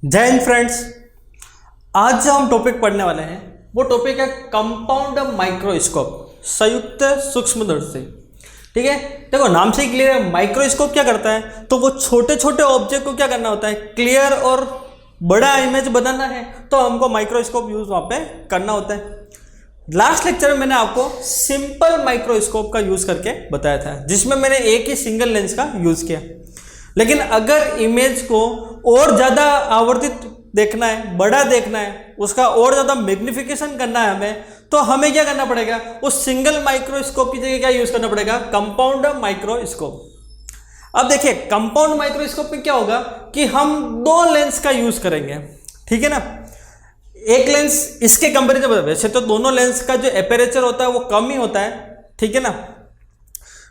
जय हिंद फ्रेंड्स। आज जो हम टॉपिक पढ़ने वाले हैं वो टॉपिक है कंपाउंड माइक्रोस्कोप, संयुक्त सूक्ष्मदर्शी। ठीक है, देखो नाम से ही क्लियर है। माइक्रोस्कोप क्या करता है, तो वो छोटे छोटे ऑब्जेक्ट को क्या करना होता है, क्लियर और बड़ा इमेज बनाना है, तो हमको माइक्रोस्कोप यूज वहां पे करना होता है। लास्ट लेक्चर में मैंने आपको सिंपल माइक्रोस्कोप का यूज करके बताया था, जिसमें मैंने एक ही सिंगल लेंस का यूज किया। लेकिन अगर इमेज को और ज़्यादा आवर्तित देखना है, बड़ा देखना है, उसका और ज़्यादा मैग्निफिकेशन करना है हमें, तो हमें क्या करना पड़ेगा, उस सिंगल माइक्रोस्कोप की जगह क्या यूज करना पड़ेगा, कंपाउंड माइक्रोस्कोप। अब देखिए कंपाउंड माइक्रोस्कोप में क्या होगा कि हम दो लेंस का यूज करेंगे। ठीक है ना, एक लेंस इसके कंपेरिजन, वैसे तो दोनों लेंस का जो एपरेचर होता है वो कम ही होता है, ठीक है ना,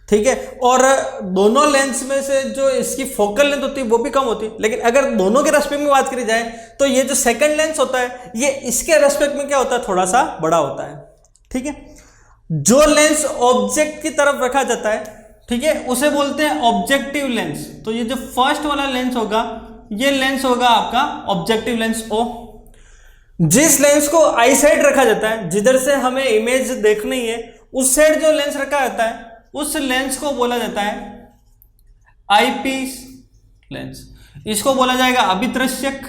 ठीक है, और दोनों लेंस में से जो इसकी फोकल लेंथ होती है वो भी कम होती है। लेकिन अगर दोनों के रेस्पेक्ट में बात करी जाए तो ये जो सेकंड लेंस होता है ये इसके रेस्पेक्ट में क्या होता है, थोड़ा सा बड़ा होता है। ठीक है, जो लेंस ऑब्जेक्ट की तरफ रखा जाता है, ठीक है, उसे बोलते हैं ऑब्जेक्टिव लेंस। तो ये जो फर्स्ट वाला लेंस होगा ये लेंस होगा आपका ऑब्जेक्टिव लेंस ओ। जिस लेंस को आई साइड रखा जाता है, जिधर से हमें इमेज देखनी है उस साइड जो लेंस रखा जाता है उस लेंस को बोला जाता है आईपीस लेंस। इसको बोला जाएगा अभिदृश्यक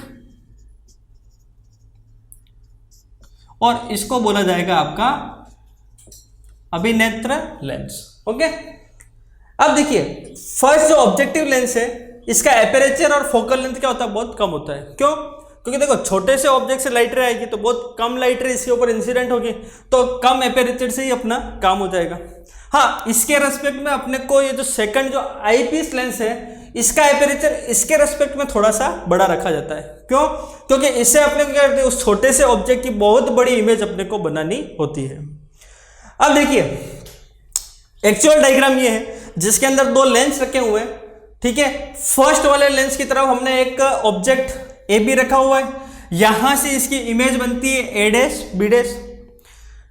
और इसको बोला जाएगा आपका अभिनेत्र लेंस। ओके, अब देखिए फर्स्ट जो ऑब्जेक्टिव लेंस है इसका एपरेचर और फोकल लेंथ क्या होता है, बहुत कम होता है। क्यों? क्योंकि देखो छोटे से ऑब्जेक्ट से लाइट रे आएगी तो बहुत कम लाइट रे इसके ऊपर इंसिडेंट होगी, तो कम एपरेचर से ही अपना काम हो जाएगा। हाँ, इसके रेस्पेक्ट में अपने को ये जो सेकंड जो आईपीस लेंस है इसका एपरेचर इसके रेस्पेक्ट में थोड़ा सा बड़ा रखा जाता है। क्यों? क्योंकि इससे अपने को क्या करते हैं, उस छोटे से ऑब्जेक्ट की बहुत बड़ी इमेज अपने को बनानी होती है। अब देखिए एक्चुअल डायग्राम ये है जिसके अंदर दो लेंस रखे हुए हैं। ठीक है, फर्स्ट वाले लेंस की तरफ हमने एक ऑब्जेक्ट ए बी रखा हुआ है, यहां से इसकी इमेज बनती है ए डैश बी डैश।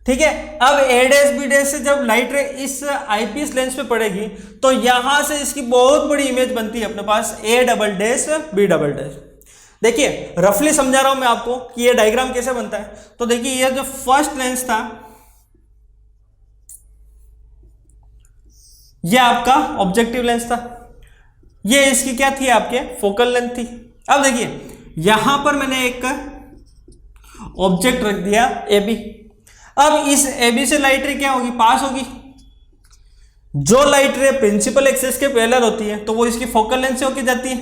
ठीक है, अब ए डैश बी डैश से जब लाइट रे इस आईपीस लेंस पे पड़ेगी तो यहां से इसकी बहुत बड़ी इमेज बनती है अपने पास A double dash B double dash. देखिए रफली समझा रहा हूं मैं आपको कि ये डायग्राम कैसे बनता है। तो देखिए ये जो फर्स्ट लेंस था ये आपका ऑब्जेक्टिव लेंस था, ये इसकी क्या थी, आपके फोकल लेंथ थी। अब देखिए यहां पर मैंने एक ऑब्जेक्ट रख दिया ए बी। अब इस ए बी से लाइट रे क्या होगी, पास होगी। जो लाइट रे प्रिंसिपल एक्सिस के पैरेलल होती है तो वो इसकी फोकल लेंथ से होके जाती है,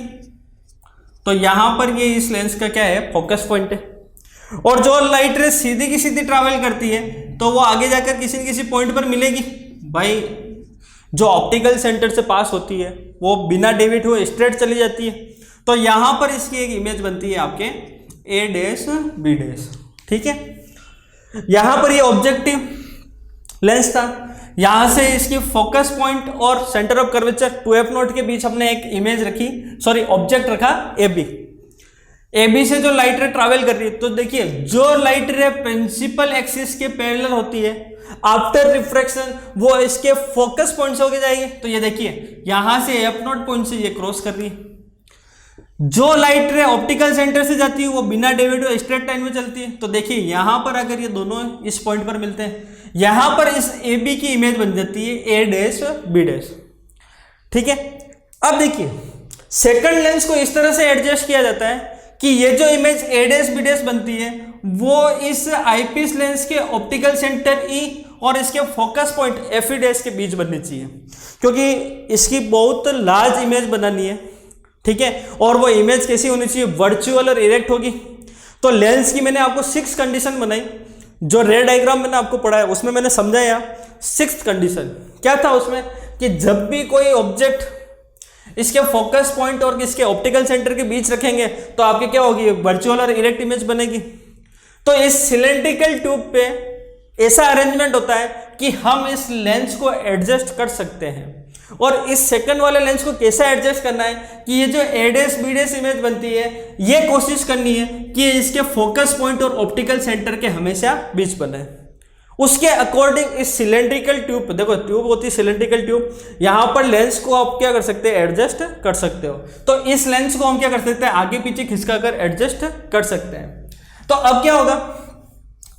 तो यहां पर ये इस लेंस का क्या है, फोकस पॉइंट है। और जो लाइट रे सीधी की सीधी ट्रैवल करती है तो वो आगे जाकर किसी न किसी पॉइंट पर मिलेगी। भाई जो ऑप्टिकल सेंटर से पास होती है वो बिना डेविएट हुए स्ट्रेट चली जाती है, तो यहां पर इसकी एक इमेज बनती है आपके ए डैश बी डैश। ठीक है, यहां पर ये ऑब्जेक्टिव लेंस था, यहां से इसकी फोकस पॉइंट और सेंटर ऑफ कर्वेचर 2f0 के बीच हमने एक इमेज रखी, सॉरी ऑब्जेक्ट रखा ए बी। ए बी से जो लाइट रे ट्रैवल कर रही है, तो देखिए जो लाइट रे प्रिंसिपल एक्सिस के पैरेलल होती है आफ्टर रिफ्रैक्शन वो इसके फोकस पॉइंट से होके जाएगी। तो ये देखिए यहां से f0 पॉइंट से ये क्रॉस कर रही है। जो लाइट रे ऑप्टिकल सेंटर से जाती है वो बिना डेविएट हुए स्ट्रेट लाइन में चलती है। तो देखिए यहां पर अगर ये दोनों इस पॉइंट पर मिलते हैं, यहां पर इस ए बी की इमेज बन जाती है ए डैश बी डैश। ठीक है, अब देखिए सेकंड लेंस को इस तरह से एडजस्ट किया जाता है कि ये जो image A dash B dash बनती है वो इस आईपीस लेंस के ऑप्टिकल सेंटर ई और इसके focus point F E dash के बीच बननी चाहिए, क्योंकि इसकी बहुत लार्ज इमेज बनानी है। ठीक है, और वो इमेज कैसी होनी चाहिए, वर्चुअल और इरेक्ट होगी। तो लेंस की मैंने आपको 6 कंडीशन बनाई, जो रेड डायग्राम मैंने आपको पढ़ाया उसमें मैंने समझाया 6th कंडीशन। क्या था उसमें कि जब भी कोई ऑब्जेक्ट इसके फोकस पॉइंट और इसके ऑप्टिकल सेंटर के बीच रखेंगे तो आपकी क्या होगी, वर्चुअल और इरेक्ट इमेज बनेगी। तो इस सिलेंड्रिकल ट्यूब पे ऐसा अरेंजमेंट होता है कि हम इस लेंस को एडजस्ट कर सकते हैं। और इस सेकंड वाले लेंस को कैसा एडजस्ट करना है कि ये जो ए डैश बी डैश इमेज बनती है ये कोशिश करनी है कि इसके फोकस पॉइंट और ऑप्टिकल सेंटर के हमेशा बीच बने। उसके अकॉर्डिंग इस सिलेंड्रिकल ट्यूब पे, देखो ट्यूब होती है सिलेंड्रिकल ट्यूब, यहां पर लेंस को आप क्या कर सकते हैं, एडजस्ट कर सकते हो। तो इस लेंस को हम क्या कर सकते हैं, आगे पीछे खिसका कर एडजस्ट कर सकते हैं। तो अब क्या होगा,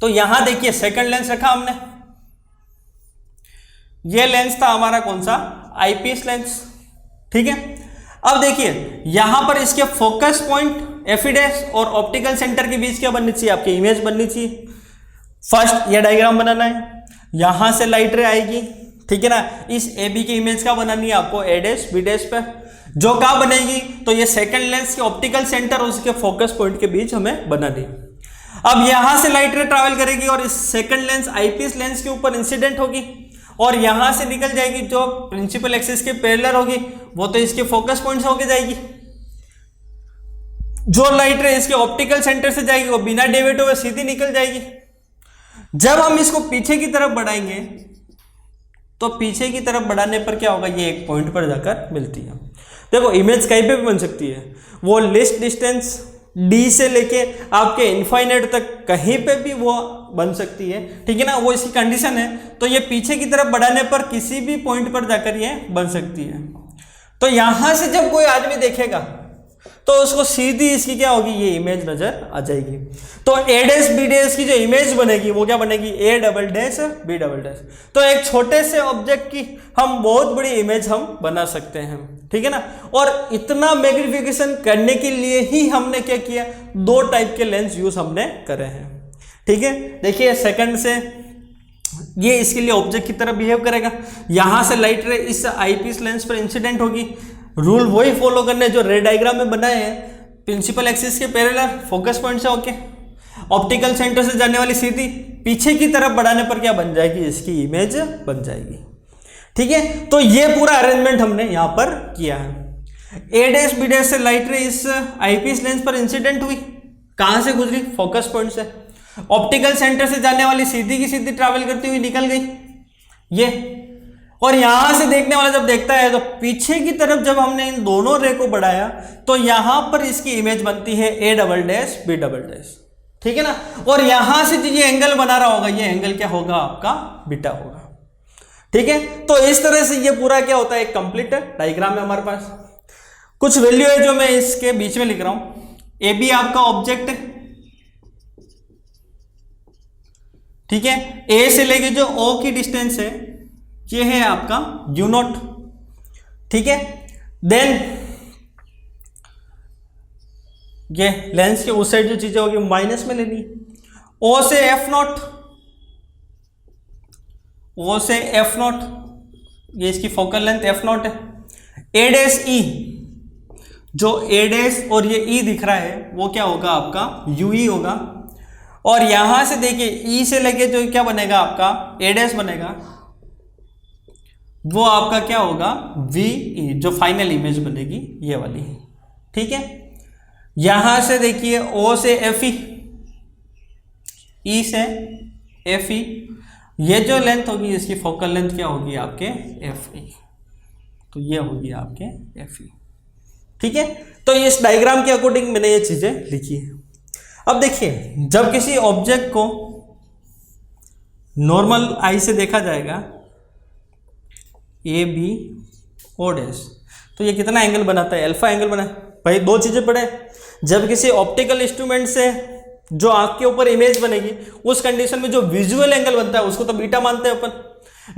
तो यहां देखिए सेकंड लेंस रखा हमने, ये लेंस था हमारा कौन सा, आईपीस लेंस, ठीक है। अब देखिए यहां पर इसके फोकस पॉइंट एफिडेस और ऑप्टिकल सेंटर के बीच क्या बननी चाहिए, आपकी इमेज बननी चाहिए। फर्स्ट ये डायग्राम बनाना है, यहां से लाइट रे आएगी, ठीक है ना, इस ए बी की इमेज का बनानी है आपको ए डैश बी डैश पर, जो कहां बनेगी, तो ये सेकंड लेंस के ऑप्टिकल सेंटर और उसके फोकस पॉइंट के बीच हमें बनानी। अब यहां से लाइट रे ट्रैवल करेगी और इस सेकंड लेंस आईपीस लेंस के ऊपर इंसिडेंट होगी और यहां से निकल जाएगी, जो प्रिंसिपल एक्सिस के पैरेलल होगी वो तो इसके फोकस पॉइंट से होके जाएगी। जो लाइट रे इसके ऑप्टिकल सेंटर से जाएगी वो बिना डेविएट हुए सीधी निकल जाएगी। जब हम इसको पीछे की तरफ बढ़ाएंगे तो पीछे की तरफ बढ़ाने पर क्या होगा, ये एक पॉइंट पर जाकर मिलती है। देखो इमेज कहीं पे भी बन सकती है, वो लिस्ट डिस्टेंस डी से लेके आपके इनफाइनाइट तक कहीं पे भी वो बन सकती है, ठीक है ना, वो इसकी कंडीशन है। तो ये पीछे की तरफ बढ़ाने पर किसी भी पॉइंट पर जाकर ये बन सकती है। तो यहां से जब कोई आदमी देखेगा तो उसको सीधी इसकी क्या होगी, ये इमेज नजर आ जाएगी। तो ए डैश बी डैश की जो इमेज बनेगी वो क्या बनेगी, A double dash B double dash. तो एक छोटे से ऑब्जेक्ट की हम बहुत बड़ी इमेज हम बना सकते हैं, ठीक है ना। और इतना मैग्निफिकेशन करने के लिए ही हमने क्या किया, दो टाइप के लेंस यूज हमने करे हैं, ठीक है। देखिए सेकंड से ये इसके लिए ऑब्जेक्ट की तरह बिहेव करेगा, यहां से लाइट रे इस आईपीस लेंस पर इंसिडेंट होगी। रूल वही फॉलो करने जो रे डायग्राम में बनाए हैं, प्रिंसिपल एक्सिस के पैरेलल फोकस पॉइंट से होके ऑप्टिकल सेंटर से जाने वाली सीधी पीछे की तरफ बढ़ाने पर क्या बन जाएगी, इसकी इमेज बन जाएगी, ठीक है। तो ये पूरा अरेंजमेंट हमने यहां पर किया है। ए डैश बी डैश से लाइट रे इस आईपीस लेंस पर इंसिडेंट हुई, कहां से गुजरी, फोकस पॉइंट से। ऑप्टिकल सेंटर से जाने वाली सीधी की सीधी ट्रैवल करती हुई निकल गई ये, और यहां से देखने वाला जब देखता है तो पीछे की तरफ जब हमने इन दोनों रे को बढ़ाया तो यहां पर इसकी इमेज बनती है A double dash B double dash, ठीक है ना। और यहां से जो ये एंगल बना रहा होगा, ये एंगल क्या होगा, आपका बीटा होगा, ठीक है। तो इस तरह से ये पूरा क्या होता है, एक कंप्लीट डायग्राम है हमारे पास। कुछ वैल्यू है जो मैं इसके बीच में लिख रहा हूं, ए बी आपका ऑब्जेक्ट है, ठीक है। ए से लेके जो ओ की डिस्टेंस है ये है आपका यू नॉट, ठीक है। देन ये लेंस के उस साइड जो चीजें होगी माइनस में लेनी, ओ से एफ नॉट, ओ से एफ नॉट, ये इसकी फोकल लेंथ एफ नॉट है। ए डैश ई, जो ए डैश और ये ई दिख रहा है वो क्या होगा, आपका यू ई होगा। और यहां से देखिए ई से लेके जो क्या बनेगा आपका ए डैश बनेगा, वो आपका क्या होगा, वी ई, जो फाइनल इमेज बनेगी ये वाली, ठीक है। यहां से देखिए ओ से एफ ई से एफ ई, ये जो लेंथ होगी इसकी फोकल लेंथ क्या होगी आपके एफ ई, तो ये होगी आपके एफ ई, ठीक है। तो इस डायग्राम के अकॉर्डिंग मैंने ये चीजें लिखी है। अब देखिए जब किसी ऑब्जेक्ट को नॉर्मल आई से देखा जाएगा ए बी ओ डैश, तो ये कितना एंगल बनाता है, अल्फा एंगल बना। भाई दो चीजें पढ़े, जब किसी ऑप्टिकल इंस्ट्रूमेंट से जो आंख के ऊपर इमेज बनेगी उस कंडीशन में जो विजुअल एंगल बनता है उसको तो बीटा मानते हैं अपन,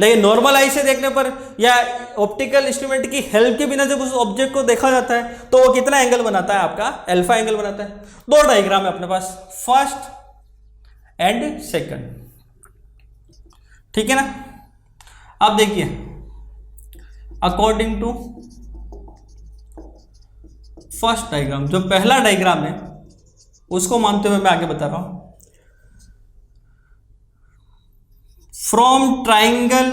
लेकिन नॉर्मल आई से देखने पर या ऑप्टिकल इंस्ट्रूमेंट की हेल्प के बिना जब उस ऑब्जेक्ट को देखा जाता है तो वो कितना एंगल बनाता है, आपका अल्फा एंगल बनाता है। दो डायग्राम है अपने पास, फर्स्ट एंड सेकंड, ठीक है ना। अब देखिए अकॉर्डिंग टू फर्स्ट डायग्राम, जो पहला डायग्राम है उसको मानते हुए मैं आगे बता रहा हूं। From triangle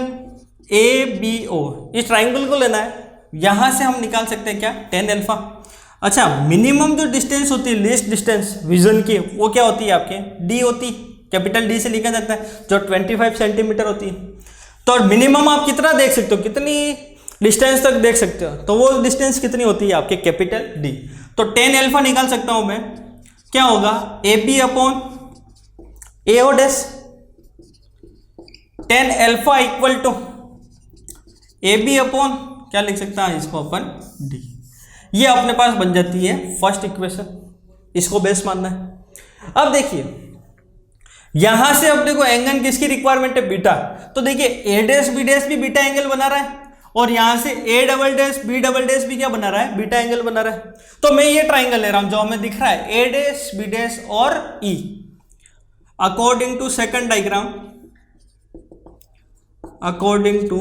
A B O, इस ट्राइंगल को लेना है, यहां से हम निकाल सकते हैं क्या, टेन अल्फा। अच्छा मिनिमम जो डिस्टेंस होती है, लीस्ट डिस्टेंस विजन की, वो क्या होती है आपके, डी होती, कैपिटल डी से लिखा जाता है, जो 25 सेंटीमीटर होती है। तो मिनिमम आप कितना देख सकते हो, कितनी डिस्टेंस तक देख सकते हो, तो वो डिस्टेंस कितनी होती है आपके, कैपिटल डी। तो 10 अल्फा निकाल सकता हूं मैं, क्या होगा, A B upon A O dash, tan alpha equal to A B upon क्या लिख सकता है इसको अपन डी। ये अपने पास बन जाती है फर्स्ट इक्वेशन, इसको बेस मानना है। अब देखिए यहां से अपने को एंगल किसकी रिक्वायरमेंट है, बीटा। तो देखिए ए डैश बी डैश भी बीटा एंगल बना रहा है और यहां से A double dash B double dash भी क्या बना रहा है, बीटा एंगल बना रहा है। तो मैं ये ट्राइंगल ले रहा हूं जो हमें दिख रहा है ए डैश बी डैश और E. According to second diagram, according to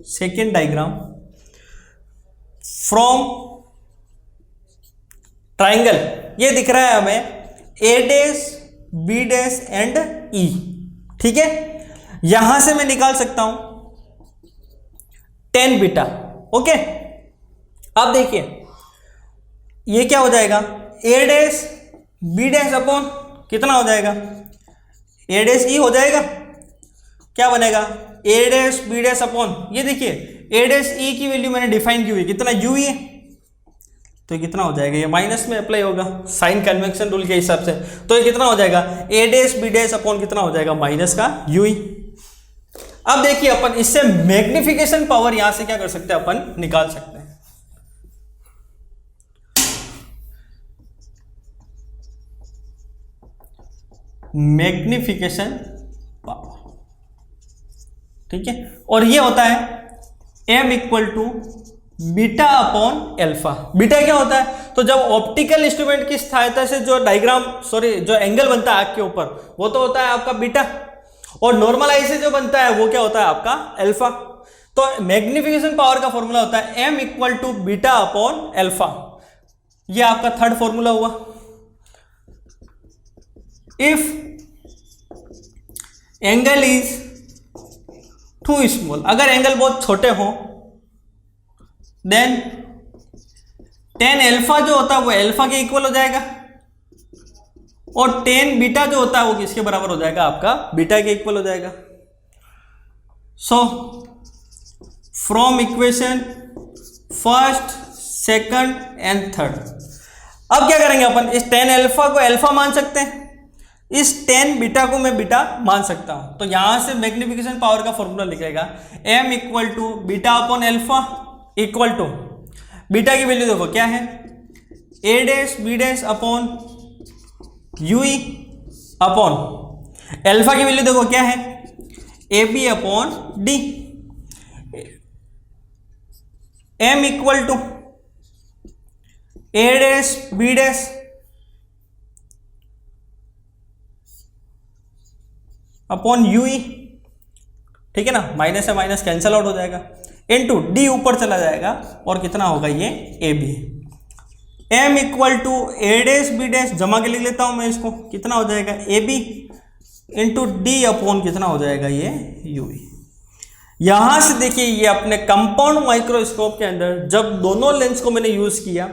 second diagram from triangle ये दिख रहा है हमें A dash B dash and E. ठीक है, यहां से मैं निकाल सकता हूं टेन बीटा। ओके, अब देखिए ये क्या हो जाएगा, ए डैश बी डैश अपॉन कितना हो जाएगा, ए डैश ई हो जाएगा। क्या बनेगा, ए डैश बी डैश अपॉन, ये देखिए ए डैश ई की वैल्यू मैंने डिफाइन की हुई कितना यू ही है, तो ये कितना हो जाएगा, ये माइनस में अप्लाई होगा साइन कन्वेंशन रूल के हिसाब से। तो ये कितना हो जाएगा, ए डैश बी डैश अपॉन कितना हो जाएगा, माइनस का यू ही। अब देखिए अपन इससे मैग्निफिकेशन पावर यहां से क्या कर सकते हैं, अपन निकाल सकते हैं। मैग्निफिकेशन पावर, ठीक है, और ये होता है m equal to beta upon alpha. Beta क्या होता है, तो जब ऑप्टिकल इंस्ट्रूमेंट की सहायता से जो जो एंगल बनता है आंख के ऊपर वो तो होता है आपका बीटा, और नॉर्मल आई से जो बनता है वो क्या होता है आपका एल्फा। तो मैग्निफिकेशन पावर का फॉर्मूला होता है m equal to beta upon alpha. ये आपका थर्ड फॉर्मूला हुआ। If angle is too small, अगर एंगल बहुत छोटे हो देन टेन एल्फा जो होता है वो एल्फा के इक्वल हो जाएगा, और टेन बीटा जो होता है वो किसके बराबर हो जाएगा, आपका बीटा के इक्वल हो जाएगा। So from equation first second and third, अब क्या करेंगे अपन, इस टेन एल्फा को एल्फा मान सकते हैं, इस टेन बीटा को मैं बीटा मान सकता हूं। तो यहां से मैग्निफिकेशन पावर का फॉर्मूला लिखेगा m equal to beta upon alpha equal to, beta की वैल्यू देखो क्या है, A dash B dash upon U E upon alpha की वैल्यू देखो क्या है, A B upon D. m equal to A dash B dash upon U E, ठीक है ना, माइनस से माइनस कैंसल आउट हो जाएगा, इनटू डी ऊपर चला जाएगा और कितना होगा ये A B. m equal to A dash B dash जमा के लिख लेता हूं मैं इसको, कितना हो जाएगा A B into D upon कितना हो जाएगा ये यू ई। यहां से देखिए ये अपने कंपाउंड माइक्रोस्कोप के अंदर जब दोनों लेंस को मैंने यूज किया,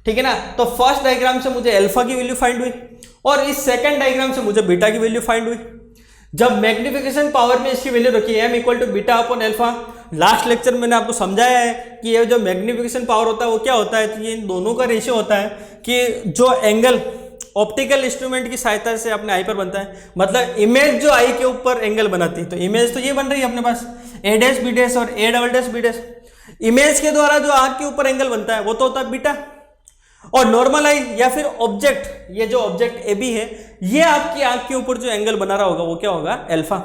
ठीक है ना, तो फर्स्ट डायग्राम से मुझे अल्फा की वैल्यू फाइंड हुई और इस सेकंड डायग्राम से मुझे बीटा की वैल्यू फाइंड हुई। जब मैग्निफिकेशन पावर में इसकी वैल्यू रखी है m equal to beta upon alpha, last lecture में मैंने आपको समझाया है कि ये जो मैग्निफिकेशन पावर होता है वो क्या होता है, तो ये इन दोनों का रेशियो होता है कि जो एंगल ऑप्टिकल इंस्ट्रूमेंट की सहायता से अपने आई पर बनता है, मतलब इमेज जो आई के ऊपर एंगल बनाती है, तो इमेज तो ये बन रही है अपने पास ए डैश बी डैश और A double dash B dash. Image के द्वारा जो आंख के ऊपर एंगल बनता है वो तो होता है बीटा, और नॉर्मल आई या फिर ऑब्जेक्ट, ये जो ऑब्जेक्ट ए बी है ये आपकी आंख के ऊपर जो एंगल बना रहा होगा वो क्या होगा, एल्फा।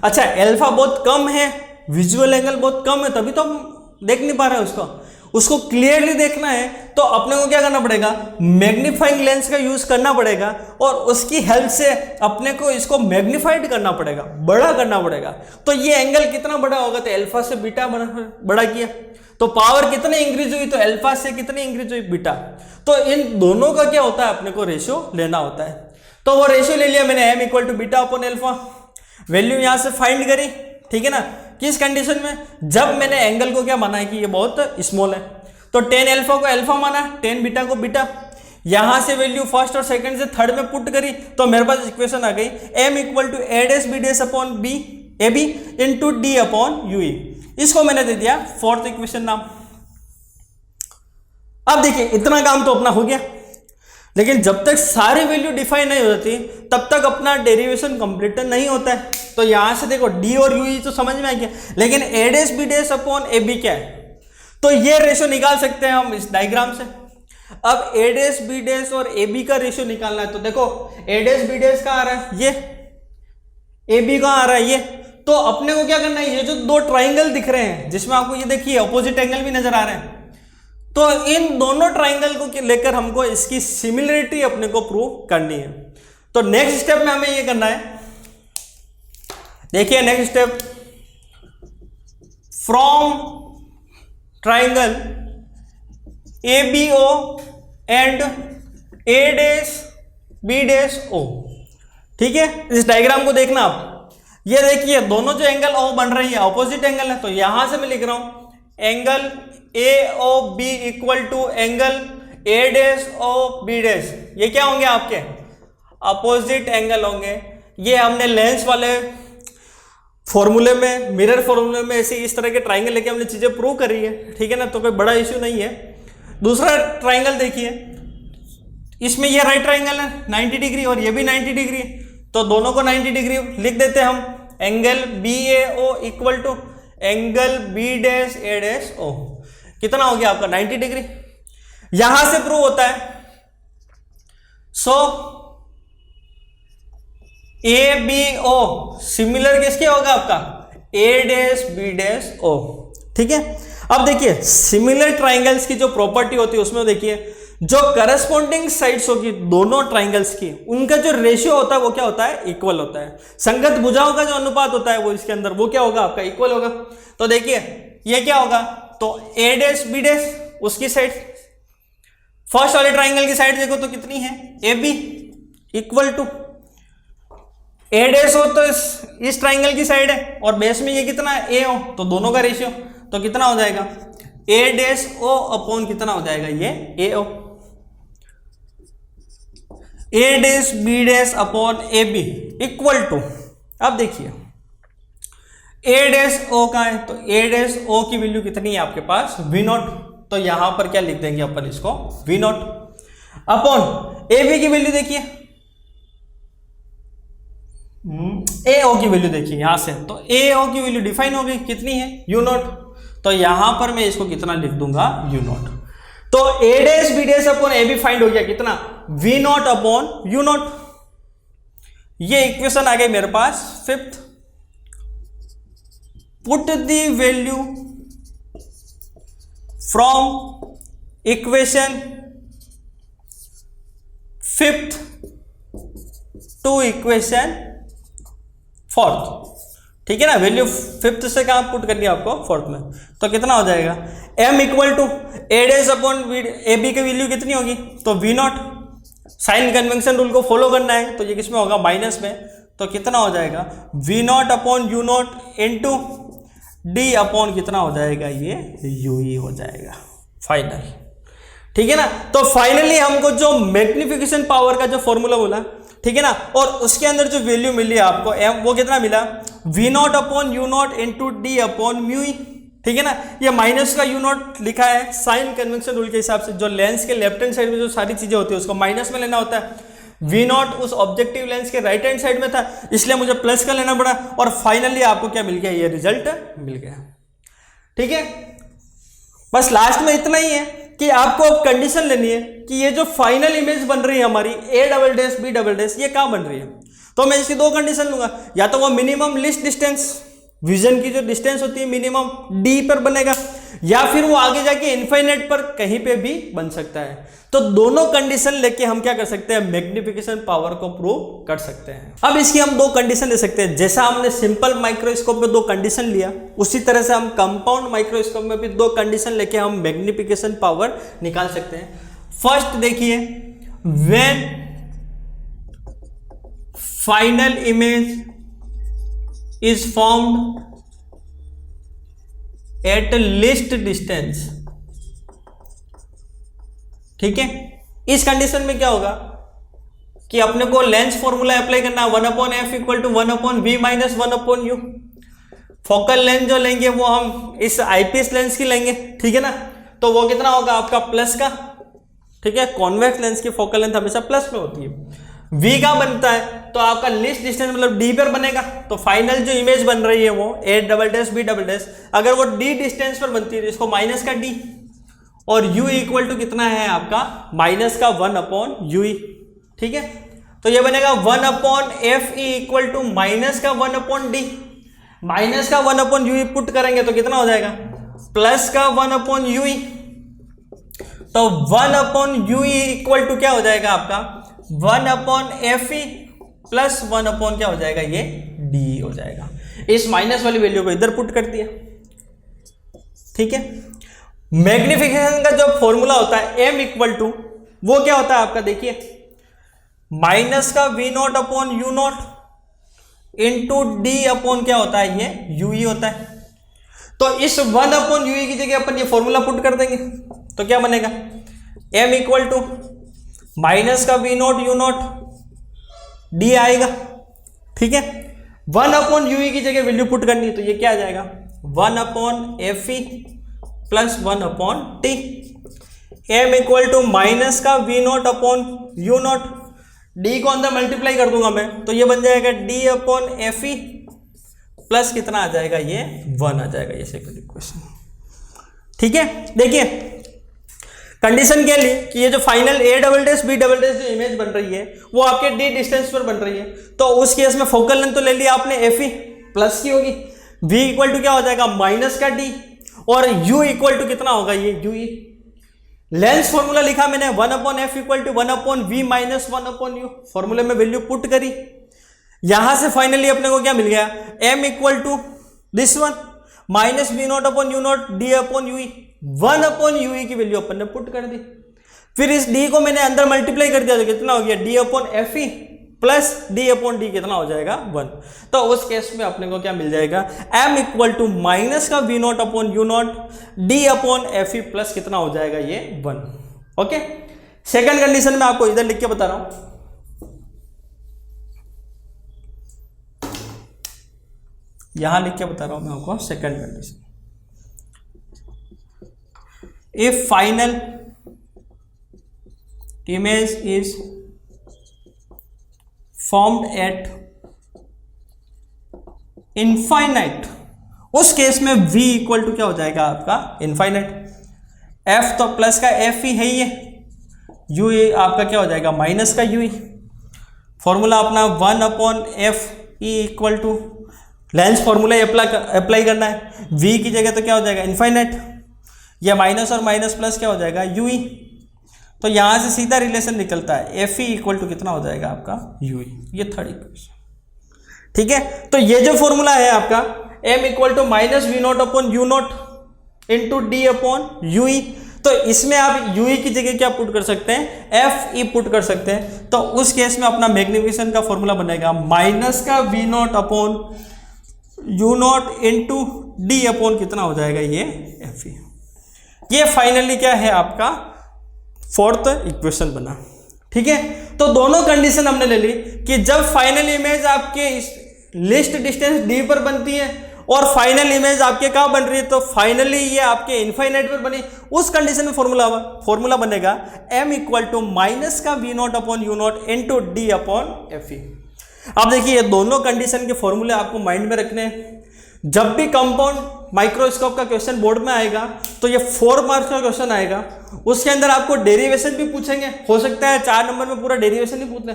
अच्छा एल्फा बहुत कम है, विजुअल एंगल बहुत कम है, तभी तो हम देख नहीं पा रहे हैं उसको क्लियरली देखना है तो अपने को क्या करना पड़ेगा, मैग्नीफाइंग लेंस का यूज करना पड़ेगा और उसकी हेल्प से अपने को इसको मैग्नीफाइड करना पड़ेगा, बड़ा करना पड़ेगा। तो ये एंगल कितना बड़ा होगा, तो अल्फा से बीटा बड़ा किया तो पावर कितनी इंक्रीज हुई, तो अल्फा से कितनी इंक्रीज हुई, बीटा। तो इन दोनों का क्या होता है, अपने को रेशियो लेना होता है। तो वो रेशियो ले लिया मैंने m equal to beta upon alpha, value यहां से फाइंड करी, ठीक है ना। किस कंडीशन में, जब मैंने एंगल को क्या माना है कि ये बहुत स्मॉल है, तो टेन एल्फा को एल्फा माना, टेन बीटा को बीटा। यहां से वैल्यू फर्स्ट और सेकंड से थर्ड में पुट करी तो मेरे पास इक्वेशन आ गई m equal to A dash B dash upon B A B into D upon U E. इसको मैंने दे दिया फोर्थ इक्वेशन नाम। अब देखिए इतना काम तो अपना हो गया। लेकिन जब तक सारी वैल्यू डिफाइन नहीं हो जाती तब तक अपना डेरिवेशन कंप्लीट नहीं होता है। तो यहां से देखो डी और यू तो समझ में आ गया, लेकिन A dash B dash upon A B क्या है, तो ये रेशियो निकाल सकते हैं हम इस डायग्राम से। अब ए डैश बी डैश और ए बी का रेशियो निकालना है, तो देखो ए डैश बी डैश कहाँ आ रहा है, ये ए बी कहाँ आ रहा है, ये। तो अपने को क्या करना है, ये जो दो ट्राइंगल दिख रहे हैं जिसमें आपको ये देखिए अपोजिट एंगल भी नजर आ रहे हैं, तो इन दोनों ट्राइंगल को लेकर हमको इसकी सिमिलरिटी अपने को प्रूव करनी है। तो नेक्स्ट स्टेप में हमें ये करना है, देखिए next step, from triangle A B O and A dash B dash O. ठीक है, इस डायग्राम को देखना आप, ये देखिए दोनों जो एंगल ओ बन रही है अपोजिट एंगल है, तो यहां से मैं लिख रहा हूं angle A O B equal to angle A dash O B dash, ये क्या होंगे आपके अपोजिट एंगल होंगे। ये हमने लेंस वाले फॉर्मूले में, मिरर फॉर्मूले में ऐसे इस तरह के ट्राइंगल लेके हमने चीजें प्रूव करी है, ठीक है ना, तो कोई बड़ा इश्यू नहीं है। दूसरा ट्राइंगल देखिए, इसमें ये राइट ट्राइंगल है 90 डिग्री और ये भी 90 डिग्री, तो दोनों को 90 डिग्री लिख देते हैं हम, angle B A O equal to angle B dash A dash O. कितना हो गया आपका 90 डिग्री, यहां से प्रूव होता है। सो ए बी ओ सिमिलर किसके होगा आपका ए डैश बी डैश ओ। ठीक है, अब देखिए सिमिलर ट्राइंगल्स की जो प्रॉपर्टी होती है उसमें देखिए जो करस्पॉन्डिंग साइड्स होगी दोनों ट्राइंगल्स की, उनका जो रेशियो होता है वो क्या होता है, इक्वल होता है। संगत भुजाओं का जो अनुपात होता है वो इसके अंदर वो क्या होगा आपका इक्वल होगा। तो देखिए ये क्या होगा, तो ए डैश बी डैश उसकी साइड, फर्स्ट वाले ट्राइंगल की साइड देखो तो कितनी है A B equal to A dash हो तो इस ट्राइंगल की साइड है और बेस में ये कितना है ए हो, तो दोनों का रेशियो तो कितना हो जाएगा ए डैश ओ अपॉन कितना हो जाएगा ये A O, A dash B dash upon A B equal to, अब देखिए ए डैश ओ का है तो ए डैश ओ की वैल्यू कितनी है आपके पास वी नॉट, तो यहां पर क्या लिख देंगे अपन इसको V naught upon A B की वैल्यू देखिए ए ओ की वैल्यू देखिए यहां से, तो ए ओ की वैल्यू डिफाइन हो गई कितनी है यू नॉट, तो यहां पर मैं इसको कितना लिख दूंगा यू नॉट। तो A dash B dash upon A B find हो गया कितना V naught upon U naught. ये इक्वेशन आ गई मेरे पास fifth. Put the value from equation fifth to equation fourth. ठीक है ना, वैल्यू फिफ्थ से कहां पुट करनी है आपको फोर्थ में, तो कितना हो जाएगा m equal to A dash upon A B की वैल्यू कितनी होगी तो V naught, sign convention rule को फॉलो करना है तो ये किसमें होगा माइनस में, तो कितना हो जाएगा V naught upon U naught into D upon कितना हो जाएगा ये यू ही हो जाएगा फाइनल। ठीक है ना, तो फाइनली हमको जो मैग्निफिकेशन पावर का जो फॉर्मूला बोला, ठीक है ना, और उसके अंदर जो वैल्यू मिली आपको एम वो कितना मिला V naught upon U naught into D upon mu. ठीक है ना, ये माइनस का यू नॉट लिखा है साइन कन्वेंशन रूल के हिसाब से, जो लेंस के लेफ्ट हैंड साइड में जो सारी चीजें होती है उसको माइनस में लेना होता है। वी नॉट उस ऑब्जेक्टिव लेंस के राइट हैंड साइड में था इसलिए मुझे प्लस का लेना पड़ा, और फाइनली आपको क्या मिल गया ये रिजल्ट मिल गया। ठीक है, बस लास्ट में इतना ही है कि आपको अब कंडीशन लेनी है कि ये जो फाइनल इमेज बन रही है हमारी A double dash B double dash ये कहां बन रही है, तो मैं इसकी दो कंडीशन लूंगा, या तो वो मिनिमम लिस्ट डिस्टेंस विजन की जो डिस्टेंस होती है मिनिमम डी पर बनेगा, या फिर वो आगे जाके इनफाइनाइट पर कहीं पे भी बन सकता है। तो दोनों कंडीशन लेके हम क्या कर सकते हैं मैग्निफिकेशन पावर को प्रूव कर सकते हैं। अब इसकी हम दो कंडीशन ले सकते हैं, जैसा हमने सिंपल माइक्रोस्कोप में दो कंडीशन लिया उसी तरह से हम कंपाउंड माइक्रोस्कोप में भी दो कंडीशन लेके हम मैग्निफिकेशन पावर निकाल सकते हैं। फर्स्ट देखिए, when final image is formed at least distance. ठीक है, इस कंडीशन में क्या होगा कि अपने को लेंस फॉर्मूला अप्लाई करना है 1/f equal to 1/v minus 1/u। Focal length जो लेंगे वो हम इस आईपीएस लेंस की लेंगे, ठीक है ना, तो वो कितना होगा आपका प्लस का, ठीक है, कॉन्वेक्स लेंस की फोकल लेंथ हमेशा प्लस में होती है। V का बनता है तो आपका लीस्ट डिस्टेंस मतलब D पर बनेगा, तो फाइनल जो इमेज बन रही है वो A double dash B double dash, अगर वो D डिस्टेंस पर बनती है तो इसको माइनस का D, और U इक्वल टू कितना है आपका माइनस का 1 अपॉन UE। ठीक है, तो ये बनेगा 1 upon FE equal to minus का 1 अपॉन D, माइनस का 1 अपॉन UE पुट करेंगे तो कितना हो जाएगा प्लस का 1 अपॉन UE, तो 1 अपॉन UE इक्वल टू क्या हो जाएगा आपका 1 अपॉन FE प्लस 1 अपॉन क्या हो जाएगा ये D हो जाएगा। इस माइनस वाली वैल्यू को इधर पुट कर दिया। ठीक है, मैग्निफिकेशन का जो फॉर्मूला होता है M इक्वल टू वो क्या होता है आपका, देखिए माइनस का V0 upon U0 into D upon क्या होता है ये UE होता है। तो इस 1 अपॉन UE की जगह अपन ये फॉर्मूला पुट कर देंगे तो क्या बनेगा M इक्वल टू माइनस का V0 U0 D आएगा। ठीक है, 1 अपॉन UE की जगह वैल्यू पुट करनी है तो ये क्या आ जाएगा 1 upon FE plus 1 upon T। M equal to minus का V0 अपॉन U0, D को अंदर मल्टीप्लाई कर दूंगा मैं तो ये बन जाएगा D अपॉन FE प्लस कितना आ जाएगा ये 1 आ जाएगा, ये सेकंड इक्वेशन। ठीक है, देखिए कंडीशन क्या ली कि ये जो final A double dash B double dash जो इमेज बन रही है वो आपके D डिस्टेंस पर बन रही है, तो उस केस में फोकल लेंथ तो ले लिया आपने FE प्लस की होगी, V इक्वल टू क्या हो जाएगा माइनस का D, और U इक्वल टू कितना होगा ये UE। लेंस फॉर्मूला लिखा मैंने 1 upon F equal to 1 upon V minus 1 upon U, फॉर्मूले में वैल्यू पुट करी, यहां से फाइनली अपने को क्या मिल गया M equal to this one minus V0 upon U0 D upon UE, 1 upon UE की वैल्यू अपन ने पुट कर दी, फिर इस D को मैंने अंदर मल्टीप्लाई कर दिया तो कितना हो गया D upon FE plus D upon D कितना हो जाएगा 1। तो उस केस में अपने को क्या मिल जाएगा M इक्वल टू माइनस का V0 upon U0 D upon FE plus कितना हो जाएगा ये 1। ओके, सेकंड कंडीशन में आपको इधर लिख के बता रहा हूं, यहां लिख के बता रहा हूं मैं आपको second condition. If final image is formed at infinite, उस केस में V इक्वल टू क्या हो जाएगा आपका इनफाइनाइट, F तो प्लस का F ही है ये, U आपका क्या हो जाएगा माइनस का UE, फॉर्मूला अपना 1 upon F E equal to lens formula apply करना है, V की जगह तो क्या हो जाएगा इनफाइनाइट, या माइनस और माइनस प्लस क्या हो जाएगा UE, तो यहां से सीधा रिलेशन निकलता है FE इक्वल टू कितना हो जाएगा आपका UE, ये थर्ड इक्वेशन। ठीक है, तो ये जो फॉर्मूला है आपका M equal to minus V0 upon U0 into D upon UE, तो इसमें आप UE की जगह क्या पुट कर सकते हैं FE पुट कर सकते हैं, तो उस केस में अपना मैग्निफिकेशन का फॉर्मूला बनेगा माइनस का V0 upon U0 into D upon कितना हो जाएगा ये FE। ये फाइनली क्या है आपका फोर्थ इक्वेशन बना। ठीक है, तो दोनों कंडीशन हमने ले ली कि जब फाइनल इमेज आपके लिस्ट डिस्टेंस D पर बनती है और फाइनल इमेज आपके कहाँ बन रही है, तो फाइनली ये आपके इनफाइनाइट पर बनी, उस कंडीशन में फॉर्मूला बनेगा M इक्वल टू माइनस का V0 upon U0 into D upon FE। अब देखिए ये दोनों कंडीशन के फॉर्मूले आपको माइंड में रखने हैं, जब भी कंपाउंड माइक्रोस्कोप का क्वेश्चन बोर्ड में आएगा तो ये 4 मार्क्स का क्वेश्चन आएगा, उसके अंदर आपको डेरिवेशन भी पूछेंगे, हो सकता है 4 नंबर में पूरा डेरिवेशन ही पूछ ले,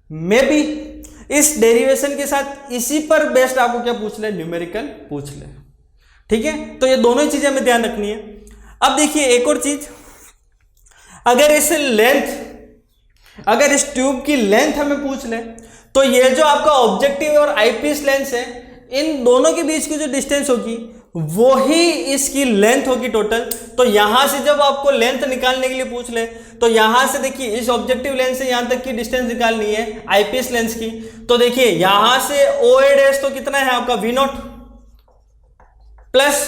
मे बी इस डेरिवेशन के साथ इसी पर बेस्ड आपको क्या पूछ ले न्यूमेरिकल पूछ ले। ठीक है, तो ये दोनों चीजें हमें ध्यान रखनी है। अब देखिए एक और चीज, अगर इस ट्यूब की लेंथ हमें पूछ ले तो ये जो आपका ऑब्जेक्टिव और आईपीस लेंस है, इन दोनों के बीच की जो डिस्टेंस होगी वो ही इसकी लेंथ होगी टोटल। तो यहां से जब आपको लेंथ निकालने के लिए पूछ ले तो यहां से देखिए इस ऑब्जेक्टिव लेंस से यहां तक की डिस्टेंस निकालनी है आईपीएस लेंस की, तो देखिए यहां से OA डैश तो कितना है आपका V0 plus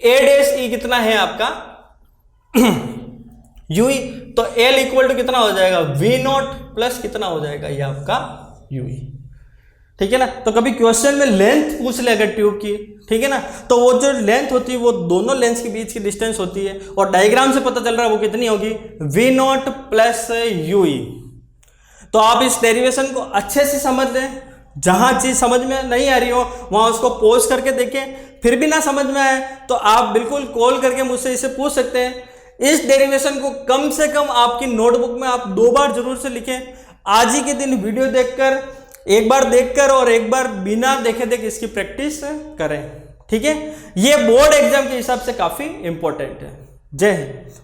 A dash E कितना है आपका UE, तो L इक्वल टू कितना हो जाएगा V0 प्लस कितना हो जाएगा ये आपका UE। ठीक है ना। तो कभी क्वेश्चन में लेंथ पूछ ले अगर ट्यूब की, ठीक है ना, तो वो जो लेंथ होती है वो दोनों लेंथ के बीच की डिस्टेंस होती है, और डायग्राम से पता चल रहा है वो कितनी होगी, V0 प्लस UE। तो आप इस डेरिवेशन को अच्छे से समझ लें, जहां चीज समझ में नहीं आ रही हो वहां उसको पॉज करके देखें, फिर भी ना समझ में आए तो आप बिल्कुल कॉल करके मुझसे इसे पूछ सकते हैं। इस डेरिवेशन को कम से कम आपकी नोटबुक में आप 2 बार जरूर से लिखें। आज ही के दिन वीडियो देखकर, एक बार देखकर और एक बार बिना देखे देख इसकी प्रैक्टिस करें, ठीक है। ये बोर्ड एग्जाम के हिसाब से काफी इंपॉर्टेंट है। जय हिंद।